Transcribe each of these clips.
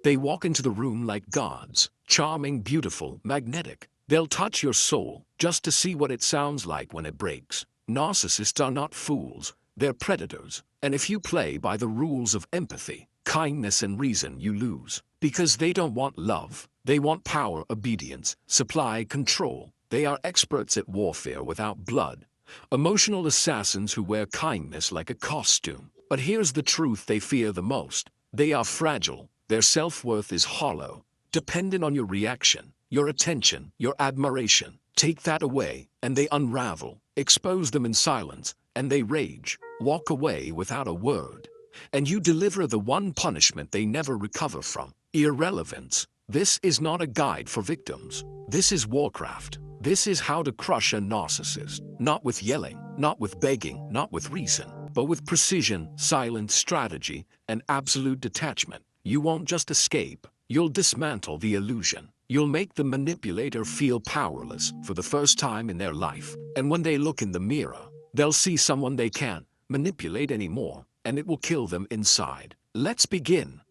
They walk into the room like gods, charming, beautiful, magnetic. They'll touch your soul just to see what it sounds like when it breaks. Narcissists are not fools, they're predators. And if you play by the rules of empathy, kindness and reason, you lose. Because they don't want love, they want power, obedience, supply, control. They are experts at warfare without blood. Emotional assassins who wear kindness like a costume. But here's the truth they fear the most. They are fragile. Their self-worth is hollow, dependent on your reaction, your attention, your admiration. Take that away, and they unravel. Expose them in silence, and they rage. Walk away without a word. And you deliver the one punishment they never recover from: irrelevance. This is not a guide for victims. This is Warcraft. This is how to crush a narcissist. Not with yelling, not with begging, not with reason, but with precision, silent strategy, and absolute detachment. You won't just escape. You'll dismantle the illusion. You'll make the manipulator feel powerless for the first time in their life. And when they look in the mirror, they'll see someone they can't manipulate anymore, and it will kill them inside. Let's begin.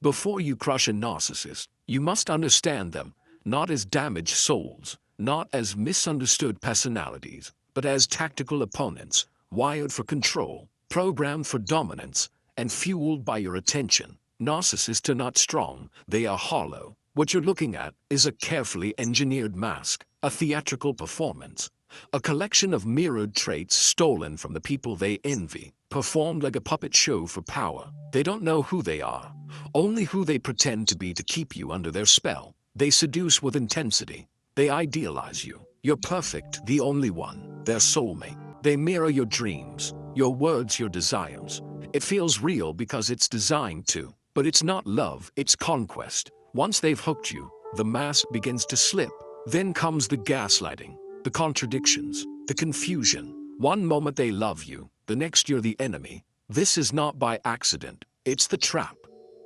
Before you crush a narcissist, you must understand them, not as damaged souls, not as misunderstood personalities, but as tactical opponents, wired for control, programmed for dominance, and fueled by your attention. Narcissists are not strong, they are hollow. What you're looking at is a carefully engineered mask, a theatrical performance, a collection of mirrored traits stolen from the people they envy, performed like a puppet show for power. They don't know who they are, only who they pretend to be to keep you under their spell. They seduce with intensity. They idealize you. You're perfect, the only one, their soulmate. They mirror your dreams, your words, your desires. It feels real because it's designed to. But it's not love, it's conquest. Once they've hooked you, the mask begins to slip. Then comes the gaslighting, the contradictions, the confusion. One moment they love you, the next you're the enemy. This is not by accident, it's the trap.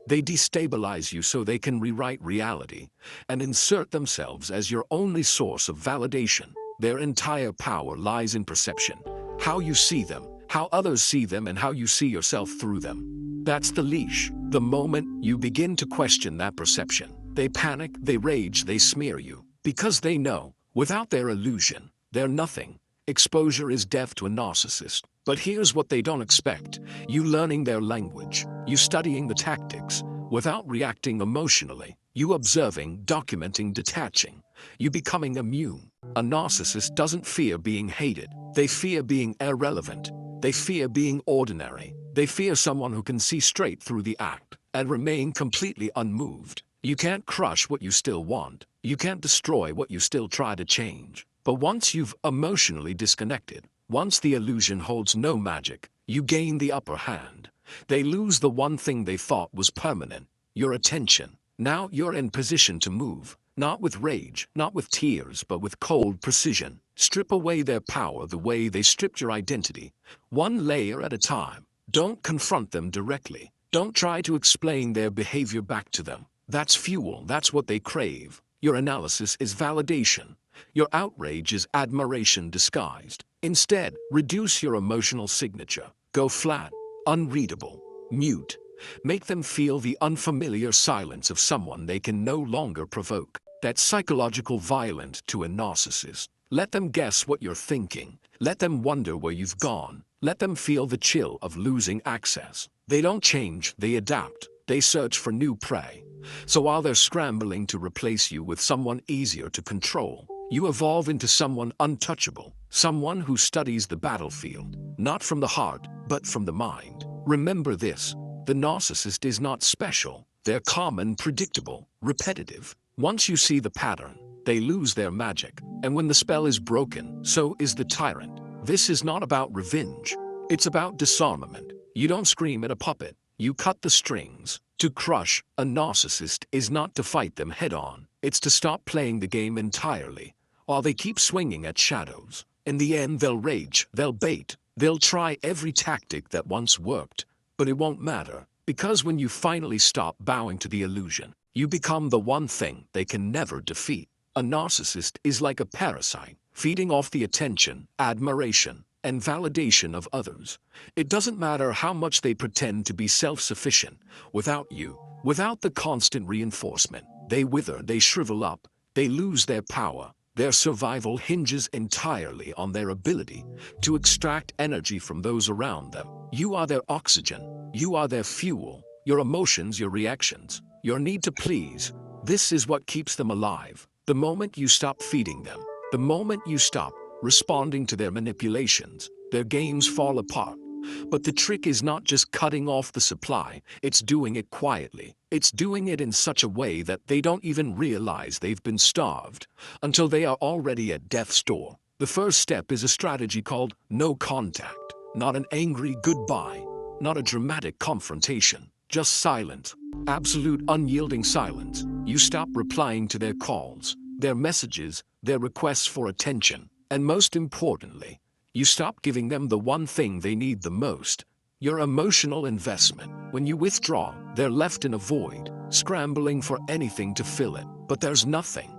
They destabilize you so they can rewrite reality and insert themselves as your only source of validation. Their entire power lies in perception. How you see them, how others see them, and how you see yourself through them. That's the leash. The moment you begin to question that perception, they panic, they rage, they smear you. Because they know, without their illusion, they're nothing. Exposure is death to a narcissist. But here's what they don't expect. You learning their language. You studying the tactics. Without reacting emotionally. You observing, documenting, detaching. You becoming immune. A narcissist doesn't fear being hated. They fear being irrelevant. They fear being ordinary. They fear someone who can see straight through the act and remain completely unmoved. You can't crush what you still want. You can't destroy what you still try to change. But once you've emotionally disconnected, once the illusion holds no magic, you gain the upper hand. They lose the one thing they thought was permanent, your attention. Now you're in position to move, not with rage, not with tears, but with cold precision. Strip away their power the way they stripped your identity, one layer at a time. Don't confront them directly. Don't try to explain their behavior back to them. That's fuel, that's what they crave. Your analysis is validation. Your outrage is admiration disguised. Instead, reduce your emotional signature. Go flat, unreadable, mute. Make them feel the unfamiliar silence of someone they can no longer provoke. That's psychological violence to a narcissist. Let them guess what you're thinking. Let them wonder where you've gone. Let them feel the chill of losing access. They don't change, they adapt. They search for new prey. So while they're scrambling to replace you with someone easier to control, you evolve into someone untouchable, someone who studies the battlefield, not from the heart, but from the mind. Remember this, the narcissist is not special. They're common, predictable, repetitive. Once you see the pattern, they lose their magic. And when the spell is broken, so is the tyrant. This is not about revenge. It's about disarmament. You don't scream at a puppet. You cut the strings. To crush a narcissist is not to fight them head-on. It's to stop playing the game entirely, while they keep swinging at shadows. In the end, they'll rage, they'll bait, they'll try every tactic that once worked. But it won't matter, because when you finally stop bowing to the illusion, you become the one thing they can never defeat. A narcissist is like a parasite, feeding off the attention, admiration, and validation of others. It doesn't matter how much they pretend to be self-sufficient. Without you, Without the constant reinforcement, they wither, they shrivel up, they lose their power. Their survival hinges entirely on their ability to extract energy from those around them. You are their oxygen. You are their fuel. Your emotions, your reactions, your need to please. This is what keeps them alive. The moment you stop feeding them, the moment you stop responding to their manipulations, their games fall apart. But the trick is not just cutting off the supply, it's doing it quietly. It's doing it in such a way that they don't even realize they've been starved until they are already at death's door. The first step is a strategy called no contact, not an angry goodbye, not a dramatic confrontation, just silence, absolute unyielding silence. You stop replying to their calls, their messages, their requests for attention, and most importantly, you stop giving them the one thing they need the most, your emotional investment. When you withdraw, they're left in a void, scrambling for anything to fill it. But there's nothing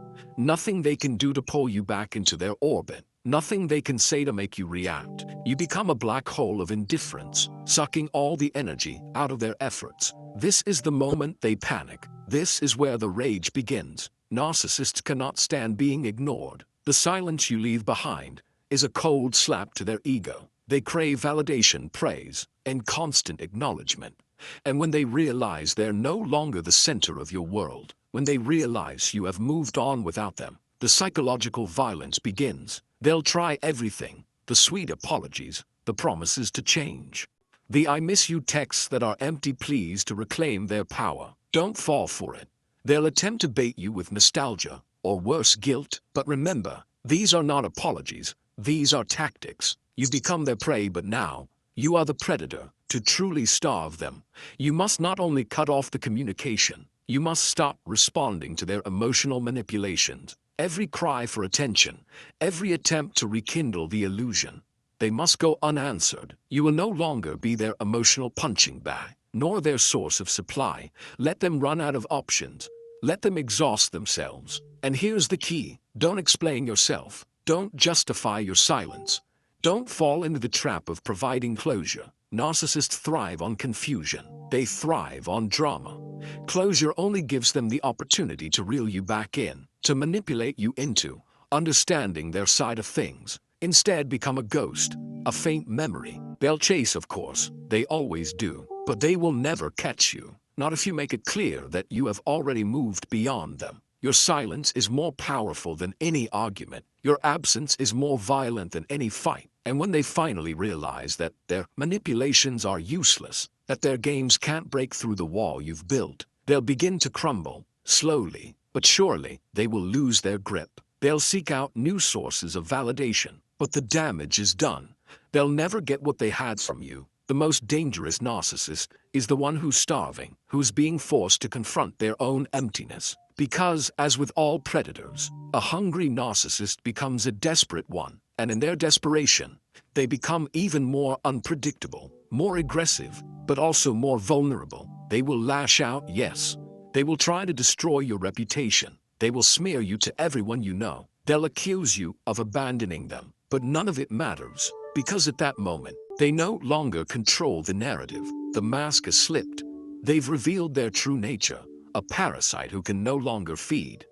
they can do to pull you back into their orbit, nothing they can say to make you react. You become a black hole of indifference, sucking all the energy out of their efforts. This is the moment they panic. This is where the rage begins. Narcissists cannot stand being ignored. The silence you leave behind is a cold slap to their ego. They crave validation, praise, and constant acknowledgement. And when they realize they're no longer the center of your world, when they realize you have moved on without them, the psychological violence begins. They'll try everything, the sweet apologies, the promises to change, the I miss you texts that are empty pleas to reclaim their power. Don't fall for it. They'll attempt to bait you with nostalgia, or worse, guilt. But remember, these are not apologies. These are tactics. You've become their prey, but now you are the predator. To truly starve them, you must not only cut off the communication, you must stop responding to their emotional manipulations. Every cry for attention, every attempt to rekindle the illusion, they must go unanswered. You will no longer be their emotional punching bag, nor their source of supply. Let them run out of options. Let them exhaust themselves. And here's the key: don't explain yourself. Don't justify your silence. Don't fall into the trap of providing closure. Narcissists thrive on confusion. They thrive on drama. Closure only gives them the opportunity to reel you back in, to manipulate you into understanding their side of things. Instead, become a ghost, a faint memory. They'll chase, of course. They always do. But they will never catch you. Not if you make it clear that you have already moved beyond them. Your silence is more powerful than any argument. Your absence is more violent than any fight. And when they finally realize that their manipulations are useless, that their games can't break through the wall you've built, they'll begin to crumble. Slowly, but surely, they will lose their grip. They'll seek out new sources of validation. But the damage is done. They'll never get what they had from you. The most dangerous narcissist is the one who's starving, who's being forced to confront their own emptiness. Because, as with all predators, a hungry narcissist becomes a desperate one, and in their desperation, they become even more unpredictable, more aggressive, but also more vulnerable. They will lash out, yes. They will try to destroy your reputation. They will smear you to everyone you know. They'll accuse you of abandoning them, but none of it matters, because at that moment, they no longer control the narrative. The mask has slipped. They've revealed their true nature. A parasite who can no longer feed.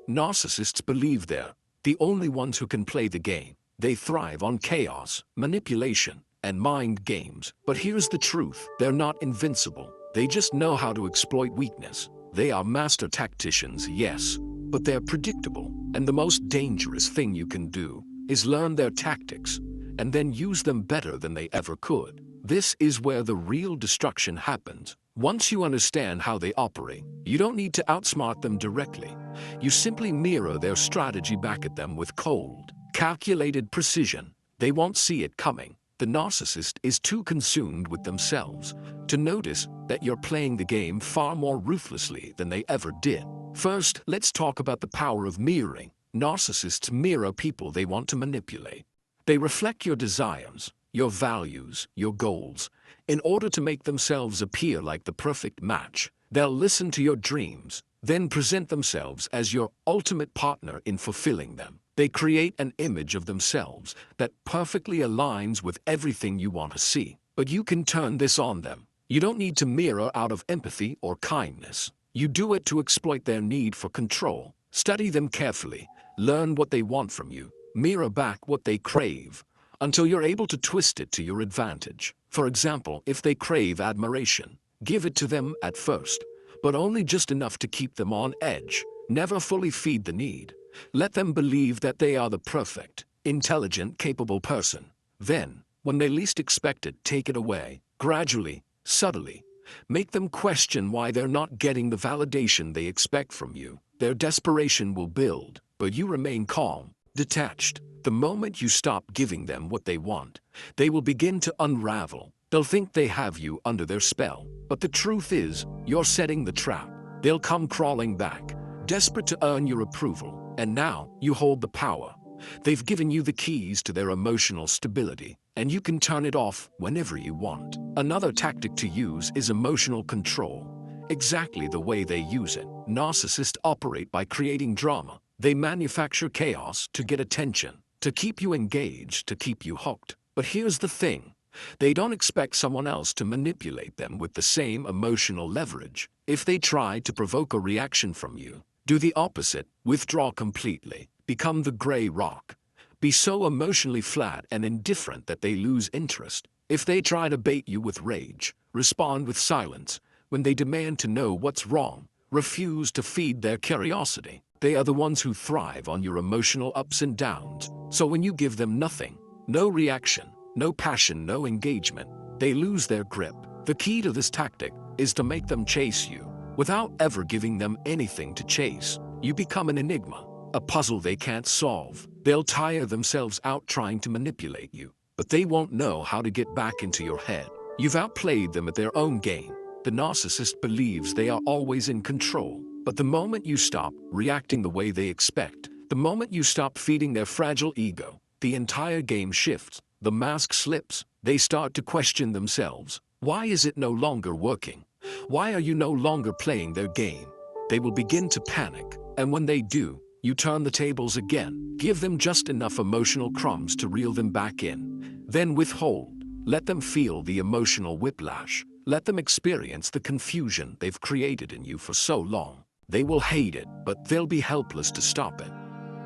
Narcissists believe they're the only ones who can play the game. They thrive on chaos, manipulation, and mind games. But here's the truth: they're not invincible. They just know how to exploit weakness. They are master tacticians, yes, but they're predictable. And the most dangerous thing you can do is learn their tactics and then use them better than they ever could. This is where the real destruction happens. Once you understand how they operate, you don't need to outsmart them directly. You simply mirror their strategy back at them with cold, calculated precision. They won't see it coming. The narcissist is too consumed with themselves to notice that you're playing the game far more ruthlessly than they ever did. First, let's talk about the power of mirroring. Narcissists mirror people they want to manipulate. They reflect your desires, your values, your goals, in order to make themselves appear like the perfect match. They'll listen to your dreams, then present themselves as your ultimate partner in fulfilling them. They create an image of themselves that perfectly aligns with everything you want to see. But you can turn this on them. You don't need to mirror out of empathy or kindness. You do it to exploit their need for control. Study them carefully, learn what they want from you, mirror back what they crave, until you're able to twist it to your advantage. For example, if they crave admiration, give it to them at first, but only just enough to keep them on edge. Never fully feed the need. Let them believe that they are the perfect, intelligent, capable person. Then, when they least expect it, take it away, gradually, subtly. Make them question why they're not getting the validation they expect from you. Their desperation will build, but you remain calm, detached. The moment you stop giving them what they want, they will begin to unravel. They'll think they have you under their spell, but the truth is, you're setting the trap. They'll come crawling back, desperate to earn your approval, and now you hold the power. They've given you the keys to their emotional stability, and you can turn it off whenever you want. Another tactic to use is emotional control. Exactly the way they use it. Narcissists operate by creating drama. They manufacture chaos to get attention, to keep you engaged, to keep you hooked. But here's the thing. They don't expect someone else to manipulate them with the same emotional leverage. If they try to provoke a reaction from you, do the opposite. Withdraw completely. Become the gray rock. Be so emotionally flat and indifferent that they lose interest. If they try to bait you with rage, respond with silence. When they demand to know what's wrong, refuse to feed their curiosity. They are the ones who thrive on your emotional ups and downs. So when you give them nothing, no reaction, no passion, no engagement, they lose their grip. The key to this tactic is to make them chase you without ever giving them anything to chase. You become an enigma, a puzzle they can't solve. They'll tire themselves out trying to manipulate you, but they won't know how to get back into your head. You've outplayed them at their own game. The narcissist believes they are always in control, but the moment you stop reacting the way they expect, the moment you stop feeding their fragile ego, the entire game shifts. The mask slips. They start to question themselves. Why is it no longer working? Why are you no longer playing their game? They will begin to panic, and when they do, you turn the tables again. Give them just enough emotional crumbs to reel them back in. Then withhold. Let them feel the emotional whiplash. Let them experience the confusion they've created in you for so long. They will hate it, but they'll be helpless to stop it.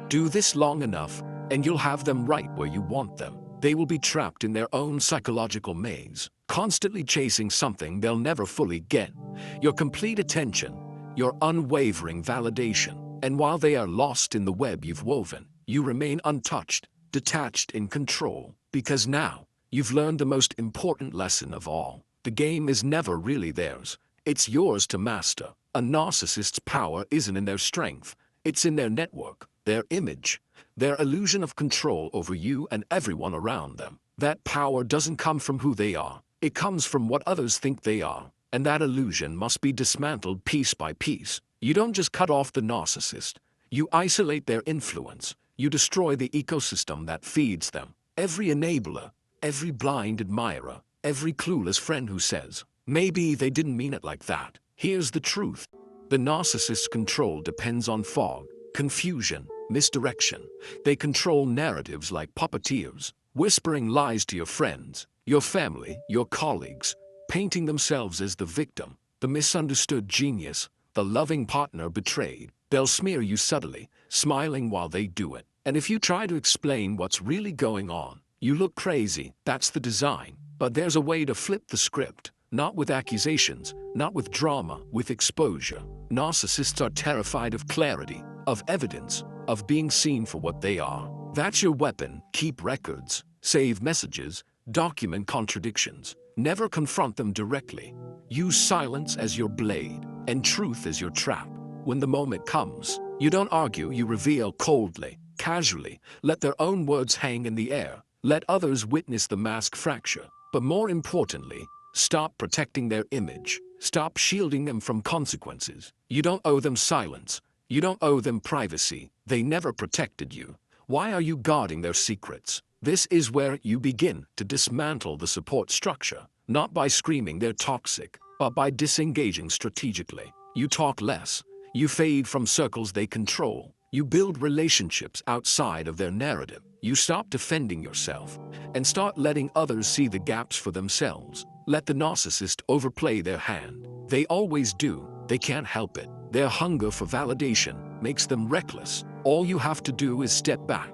Do this long enough, and you'll have them right where you want them. They will be trapped in their own psychological maze, constantly chasing something they'll never fully get. Your complete attention, your unwavering validation. And while they are lost in the web you've woven, you remain untouched, detached, in control. Because now, you've learned the most important lesson of all. The game is never really theirs. It's yours to master. A narcissist's power isn't in their strength. It's in their network, their image, their illusion of control over you and everyone around them. That power doesn't come from who they are. It comes from what others think they are. And that illusion must be dismantled piece by piece. You don't just cut off the narcissist. You isolate their influence. You destroy the ecosystem that feeds them. Every enabler, every blind admirer, every clueless friend who says, maybe they didn't mean it like that. Here's the truth. The narcissist's control depends on fog, confusion, misdirection. They control narratives like puppeteers, whispering lies to your friends, your family, your colleagues, painting themselves as the victim, the misunderstood genius, the loving partner betrayed. They'll smear you subtly, smiling while they do it. And if you try to explain what's really going on, you look crazy. That's the design. But there's a way to flip the script. Not with accusations, not with drama, with exposure. Narcissists are terrified of clarity, of evidence, of being seen for what they are. That's your weapon. Keep records, save messages, document contradictions. Never confront them directly. Use silence as your blade, and truth as your trap. When the moment comes, you don't argue, you reveal coldly, casually. Let their own words hang in the air. Let others witness the mask fracture. But more importantly, stop protecting their image. Stop shielding them from consequences. You don't owe them silence. You don't owe them privacy. They never protected you. Why are you guarding their secrets? This is where you begin to dismantle the support structure. Not by screaming they're toxic, but by disengaging strategically. You talk less. You fade from circles they control. You build relationships outside of their narrative. You stop defending yourself and start letting others see the gaps for themselves. Let the narcissist overplay their hand. They always do. They can't help it. Their hunger for validation makes them reckless. All you have to do is step back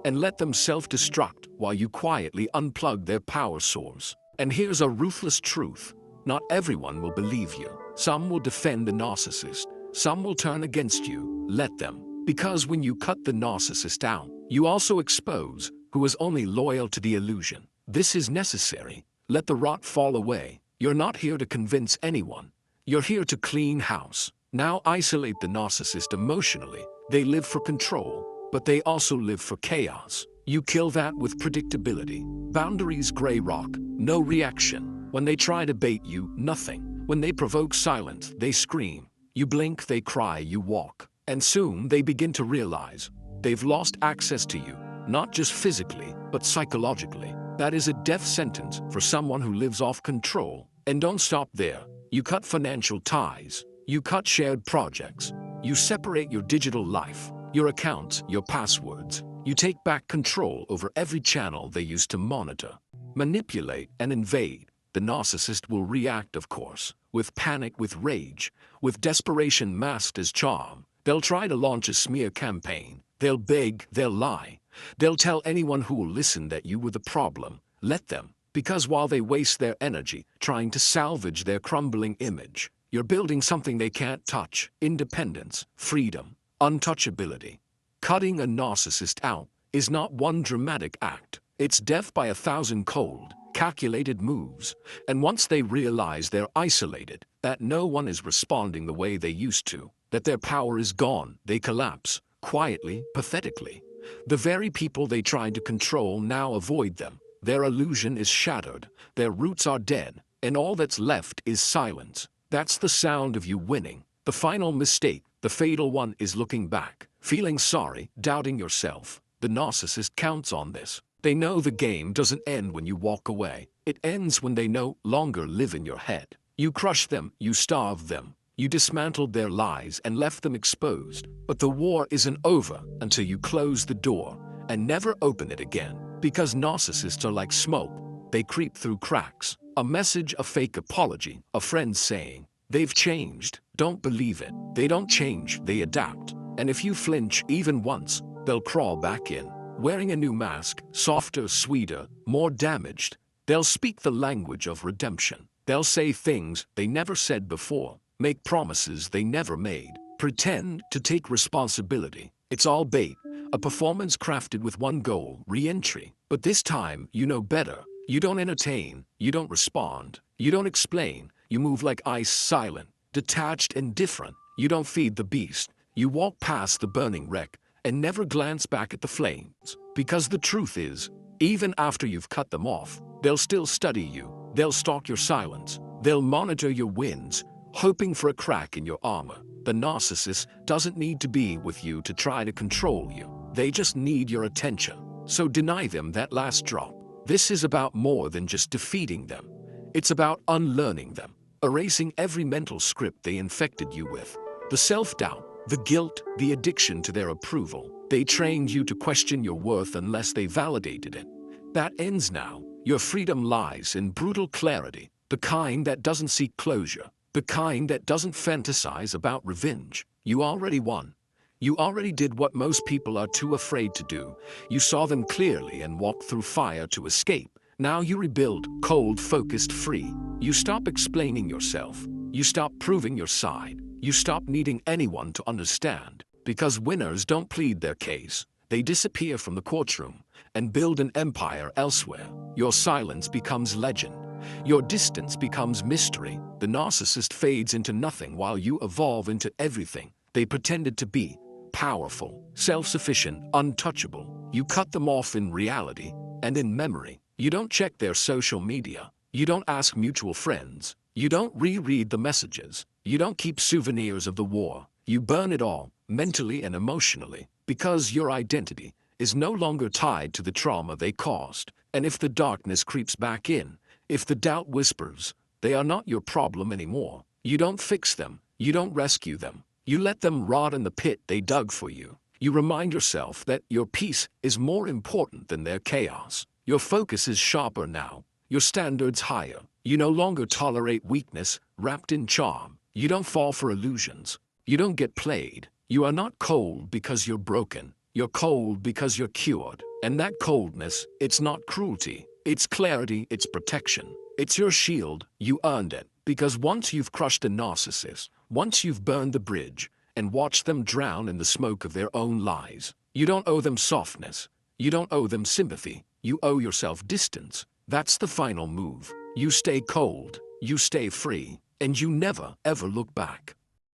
and let them self-destruct while you quietly unplug their power source. And here's a ruthless truth. Not everyone will believe you. Some will defend the narcissist. Some will turn against you. Let them. Because when you cut the narcissist out, you also expose who is only loyal to the illusion. This is necessary. Let the rot fall away. You're not here to convince anyone. You're here to clean house. Now isolate the narcissist emotionally. They live for control, but they also live for chaos. You kill that with predictability. Boundaries, gray rock, no reaction. When they try to bait you, nothing. When they provoke silence, they scream. You blink, they cry, you walk. And soon they begin to realize they've lost access to you, not just physically, but psychologically. That is a death sentence for someone who lives off control. And don't stop there. You cut financial ties. You cut shared projects. You separate your digital life, your accounts, your passwords. You take back control over every channel they used to monitor, manipulate, and invade. The narcissist will react, of course, with panic, with rage, with desperation masked as charm. They'll try to launch a smear campaign. They'll beg, they'll lie. They'll tell anyone who will listen that you were the problem. Let them, because while they waste their energy trying to salvage their crumbling image, you're building something they can't touch: independence, freedom, untouchability. Cutting a narcissist out is not one dramatic act. It's death by 1,000 cold, calculated moves. And once they realize they're isolated, that no one is responding the way they used to, that their power is gone, they collapse, quietly, pathetically. The very people they tried to control now avoid them. Their illusion is shattered, their roots are dead, and all that's left is silence. That's the sound of you winning. The final mistake, the fatal one, is looking back, feeling sorry, doubting yourself. The narcissist counts on this. They know the game doesn't end when you walk away. It ends when they no longer live in your head. You crush them, you starve them. You dismantled their lies and left them exposed. But the war isn't over until you close the door and never open it again. Because narcissists are like smoke. They creep through cracks. A message, a fake apology, a friend saying, "They've changed." Don't believe it. They don't change, they adapt. And if you flinch even once, they'll crawl back in, wearing a new mask, softer, sweeter, more damaged. They'll speak the language of redemption. They'll say things they never said before, make promises they never made, pretend to take responsibility. It's all bait, a performance crafted with one goal: re-entry. But this time, you know better. You don't entertain, you don't respond, you don't explain. You move like ice, silent, detached, indifferent. You don't feed the beast. You walk past the burning wreck and never glance back at the flames. Because the truth is, even after you've cut them off, they'll still study you. They'll stalk your silence. They'll monitor your wins, hoping for a crack in your armor. The narcissist doesn't need to be with you to try to control you. They just need your attention. So deny them that last drop. This is about more than just defeating them. It's about unlearning them, erasing every mental script they infected you with. The self-doubt, the guilt, the addiction to their approval. They trained you to question your worth unless they validated it. That ends now. Your freedom lies in brutal clarity, the kind that doesn't seek closure, the kind that doesn't fantasize about revenge. You already won. You already did what most people are too afraid to do. You saw them clearly and walked through fire to escape. Now you rebuild, cold, focused, free. You stop explaining yourself. You stop proving your side. You stop needing anyone to understand. Because winners don't plead their case. They disappear from the courtroom and build an empire elsewhere. Your silence becomes legend. Your distance becomes mystery. The narcissist fades into nothing while you evolve into everything they pretended to be: powerful, self-sufficient, untouchable. You cut them off in reality and in memory. You don't check their social media. You don't ask mutual friends. You don't reread the messages. You don't keep souvenirs of the war. You burn it all, mentally and emotionally, because your identity is no longer tied to the trauma they caused. And if the darkness creeps back in, if the doubt whispers, they are not your problem anymore. You don't fix them. You don't rescue them. You let them rot in the pit they dug for you. You remind yourself that your peace is more important than their chaos. Your focus is sharper now. Your standards higher. You no longer tolerate weakness wrapped in charm. You don't fall for illusions. You don't get played. You are not cold because you're broken. You're cold because you're cured. And that coldness, it's not cruelty. It's clarity, it's protection. It's your shield. You earned it. Because once you've crushed a narcissist, once you've burned the bridge, and watched them drown in the smoke of their own lies, you don't owe them softness. You don't owe them sympathy. You owe yourself distance. That's the final move. You stay cold, you stay free, and you never, ever look back.